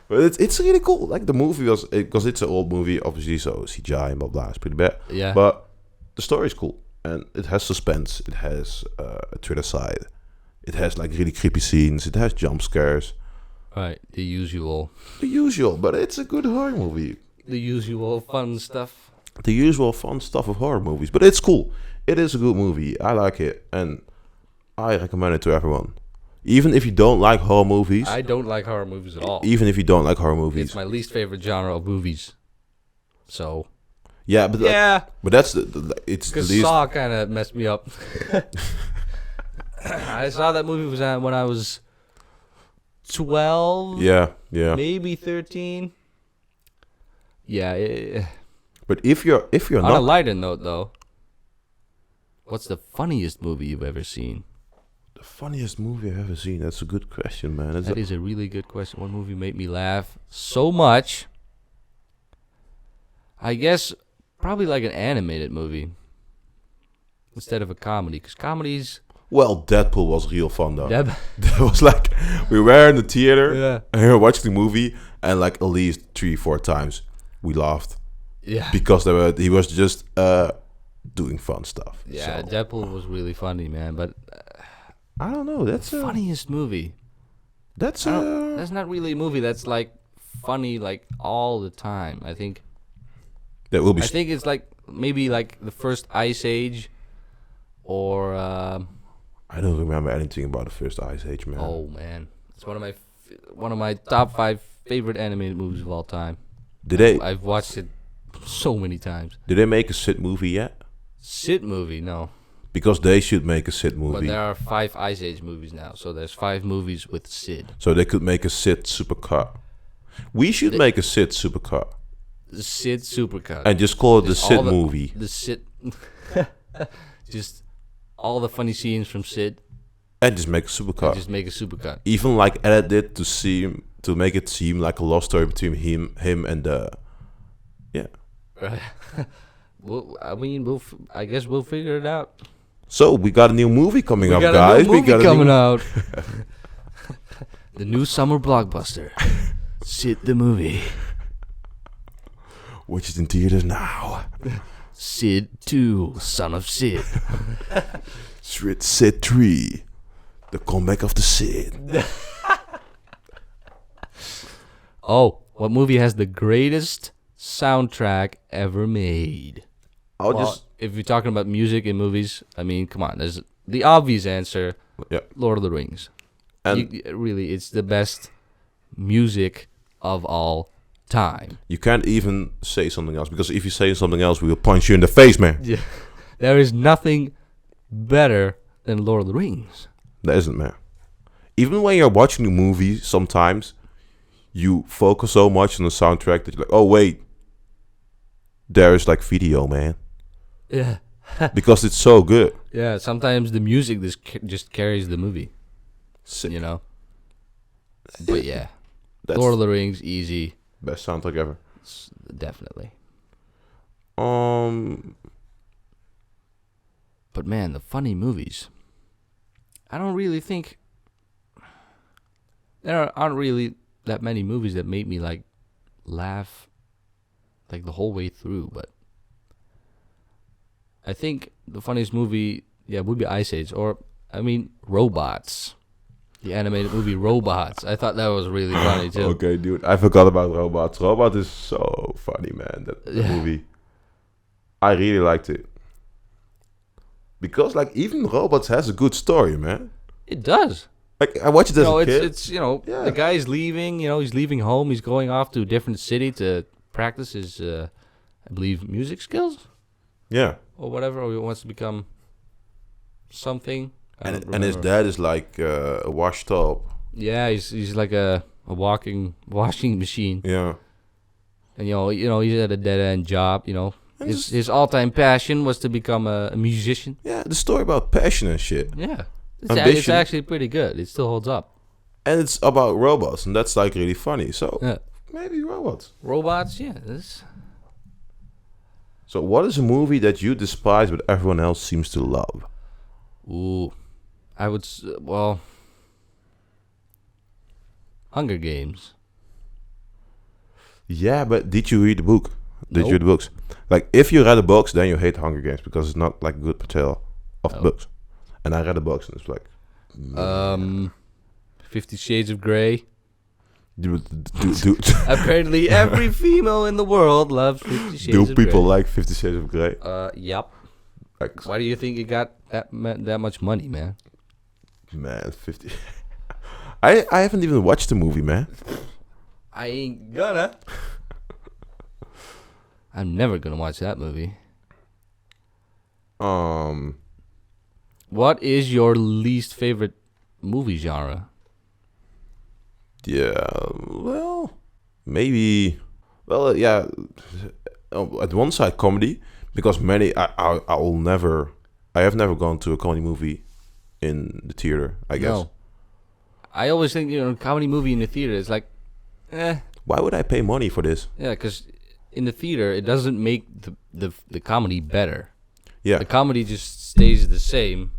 But it's really cool. Like the movie was, because it's an old movie, obviously, so CGI and blah blah. It's pretty bad. Yeah. But the story is cool, and it has suspense. It has a thriller side. It has like really creepy scenes. It has jump scares. Right, the usual. The usual, but it's a good horror movie. The usual fun stuff. The usual fun stuff of horror movies, but it's cool. It is a good movie. I like it, and I recommend it to everyone. Even if you don't like horror movies. I don't like horror movies at all. Even if you don't like horror movies. It's my least favorite genre of movies. So. Yeah, but but that's it's the Because least. Saw kind of messed me up. I saw that movie when I was 12. Yeah. Maybe 13. Yeah. But if you're On a not lighter note, though, what's the funniest movie you've ever seen? the funniest movie I've ever seen, that's a good question, man. That is a really good question. What movie made me laugh so much? I guess probably like an animated movie instead of a comedy, because comedies. Well, Deadpool was real fun though. That was like we were in the theater Yeah. and we were watching the movie, and like at least 3-4 times we laughed Yeah. because he was just doing fun stuff. Yeah, So, Deadpool was really funny, man. But I don't know. That's funniest movie. That's That's not really a movie that's like funny like all the time. I think I think it's like maybe like the first Ice Age, or I don't remember anything about the first Ice Age, man. oh man, it's one of my top 5 favorite animated movies of all time. I've watched it so many times. Did they make a Sid movie yet? Sid movie, no. Because they should make a Sid But movie. there are 5 Ice Age movies now, so there's 5 movies with Sid. So they could make a Sid supercar. We should make a Sid supercar. The Sid supercut. And just call it the Just Sid all movie. The Sid. Just all the funny scenes from Sid. And just make a supercar. Just make a supercut. Even like edit it to make it seem like a love story between him and the. Yeah. Well, I mean, I guess we'll figure it out. So we got a new movie coming up, got guys. A new movie we got coming out. The new summer blockbuster, Sid the movie. Which is in theaters now. Sid 2, Son of Sid. Sid 3, the comeback of the Sid. Oh, what movie has the greatest soundtrack ever made? If you're talking about music in movies, I mean, come on. There's the obvious answer. Yeah. Lord of the Rings. And really, it's the best music of all time. you can't even say something else, because if you say something else, we will punch you in the face, man. Yeah. There is nothing better than Lord of the Rings. There isn't, man. Even when you're watching the movie, sometimes you focus so much on the soundtrack that you're like, oh wait, there is like video, man. Yeah. Because it's so good. Yeah, sometimes the music just carries the movie, Sick. you know? But yeah, That's Lord of the Rings, easy, best soundtrack ever. definitely. Um, But man, the funny movies. I don't really think there aren't really that many movies that made me like laugh like the whole way through. But I think the funniest movie, would be Ice Age, or I mean, Robots, the animated movie Robots. I thought that was really funny too. okay, dude, I forgot about Robots. Robot is so funny, man. That movie, I really liked it. Because like even Robots has a good story, man. It does. Like I watched it as a kid. It's the guy's leaving. He's leaving home. He's going off to a different city to practice his, I believe, music skills. Yeah. Or whatever. Or he wants to become something. And his dad is like a washed up. Yeah, he's like a walking washing machine. Yeah. And he's at a dead end job. His all time passion was to become a musician. Yeah, the story about passion and shit. Yeah. It's Ambition. actually pretty good. It still holds up. And it's about robots, and that's like really funny. So Yeah. maybe robots. Robots, yeah. So what is a movie that you despise but everyone else seems to love? Ooh. I would, Hunger Games. Yeah, but did you read the book? Did Nope. you read the books? Like, if you read the books, then you hate Hunger Games because it's not like a good portrayal of the books. And I read the books, and it's like, 50 Shades of Grey. do Apparently, every female in the world loves 50 Shades of Grey. people like 50 Shades of Grey? Yep. Like, Why do you think it got that much money, man? man, 50. I haven't even watched the movie, man. I ain't gonna. I'm never gonna watch that movie. What is your least favorite movie genre? Yeah, well, maybe. Well, yeah. At one side, comedy, because I have never gone to a comedy movie in the theater. I guess. No. I always think comedy movie in the theater is like, Why would I pay money for this? yeah, because in the theater it doesn't make the comedy better. Yeah, The comedy just stays the same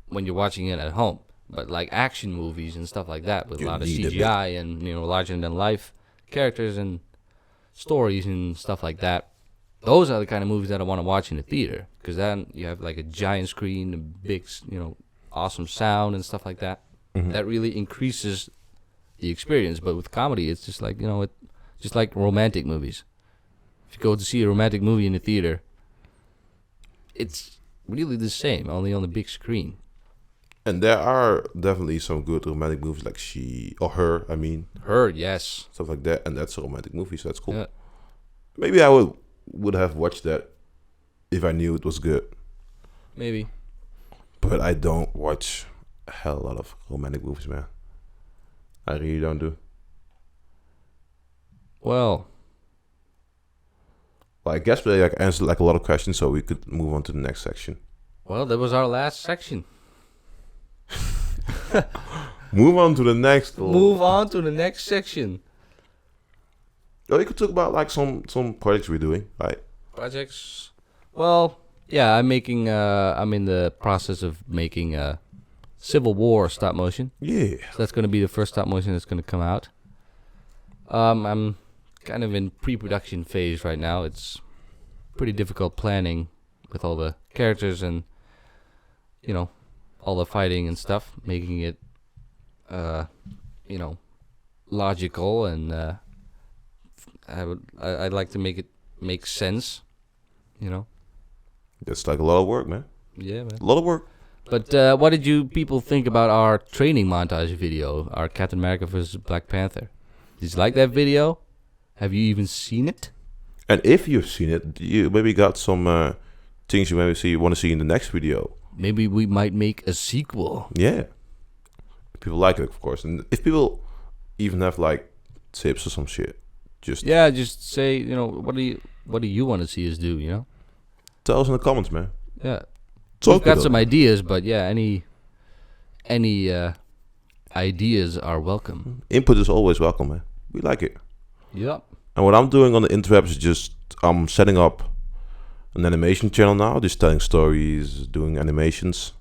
when you're watching it at home. But like action movies and stuff like that with a You lot of need a CGI and larger than life characters and stories and stuff like that, those are the kind of movies that I want to watch in the theater, because then you have like a giant screen, a big, awesome sound and stuff like that. That really increases the experience. But with comedy, it's just like just like romantic movies. If you go to see a romantic movie in the theater, it's really the same, only on the big screen. and there are definitely some good romantic movies, like She or Her. I mean, Her, yes. stuff like that, and that's a romantic movie, so that's cool. Yeah. Maybe I would have watched that if I knew it was good. Maybe. But I don't watch a hell lot of romantic movies, man. I really don't do. Well, I guess we answered a lot of questions, so we could move on to the next section. that was our last section. Move on to the next. Move on to the next section. Oh, you could talk about some projects we're doing, right? Projects. Well, yeah, I'm in the process of making a Civil War stop motion. Yeah. So that's going to be the first stop motion that's going to come out. I'm kind of in pre-production phase right now. It's pretty difficult planning with all the characters and all the fighting and stuff, making it logical, and I'd like to make it make sense, That's like a lot of work, man. Yeah, man. A lot of work. But what did you people think about our training montage video, our Captain America versus Black Panther? Did you like that video? Have you even seen it? And if you've seen it, you maybe got some things you want to see in the next video. Maybe we might make a sequel. Yeah. If people like it, of course. And if people even have tips or some shit, just say, what do you want to see us do, tell us in the comments, man. Yeah. Talk We've got with some them. ideas, but yeah, any ideas are welcome. Input is always welcome, man. We like it. Yep. And what I'm doing on the interwebs is just I'm setting up an animation channel now, just telling stories, doing animations,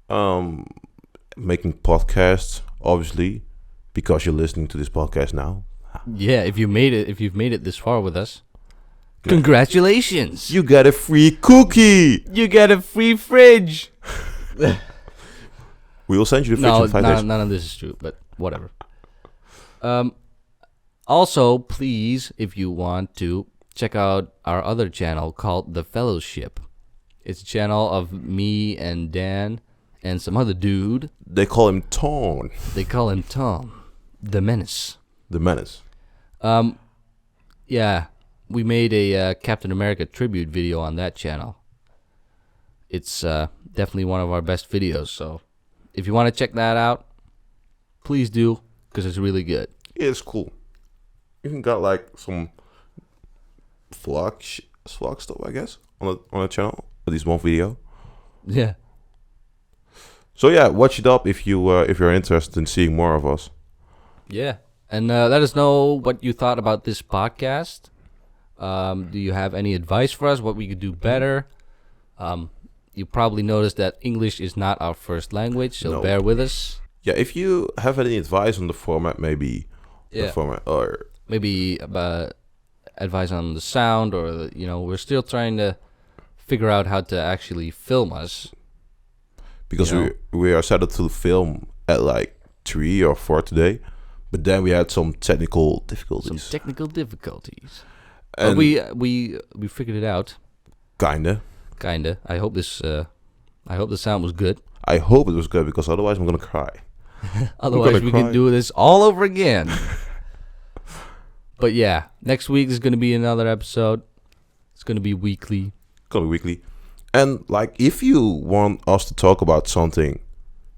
making podcasts, obviously, because you're listening to this podcast now. Yeah, if you've made it this far with us, congratulations! You get a free cookie. You get a free fridge. We will send you the fridge in 5 days. None of this is true, but whatever. Also, please, if you want to, check out our other channel called The Fellowship. It's a channel of me and Dan and some other dude. They call him Tom. They call him Tom, the Menace. The Menace. Yeah, we made a Captain America tribute video on that channel. It's definitely one of our best videos, so if you want to check that out, please do, because it's really good. Yeah, it's cool. Even got some vlog stuff, I guess, on the channel. At least one video. Yeah. So yeah, watch it up if you're interested in seeing more of us. Yeah. And let us know what you thought about this podcast. Do you have any advice for us, what we could do better? You probably noticed that English is not our first language, so No. bear with us. Yeah, if you have any advice on the format, maybe the Yeah. format, or Maybe advice on the sound, or we're still trying to figure out how to actually film us. because You know. we are set up to film at 3 or 4 today, but then we had some technical difficulties. Some technical difficulties. And But we figured it out. kinda. Kinda. I hope the sound was good. I hope it was good, because otherwise I'm gonna cry. Otherwise, gonna we cry. can do this all over again. But yeah, next week is going to be another episode. It's going to be weekly. Gonna be weekly. And like, if you want us to talk about something,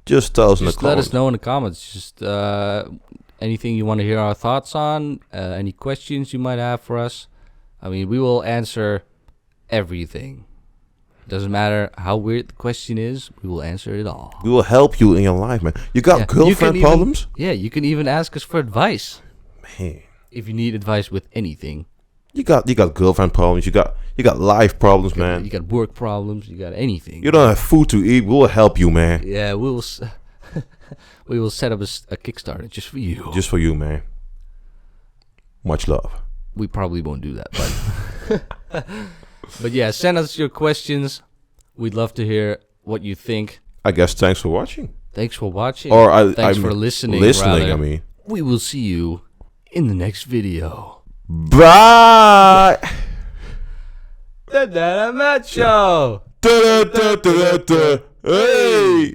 just tell us in the Just let comments. us know in the comments. Just anything you want to hear our thoughts on, any questions you might have for us. I mean, we will answer everything. Doesn't matter how weird the question is, we will answer it all. We will help you in your life, man. You got Yeah, girlfriend you can problems? You can even ask us for advice Man, if you need advice with anything. you got girlfriend problems. You got life problems, man. You got work problems. You got anything. You don't have food to eat. We will help you, man. Yeah, we will. We will set up a Kickstarter just for you. Just for you, man. Much love. We probably won't do that, but but yeah, send us your questions. We'd love to hear what you think. I guess thanks for watching. Thanks for watching. Or thanks I'm for listening. Listening, rather. I mean. We will see you in the next video. Bye. The Matt Show. Hey.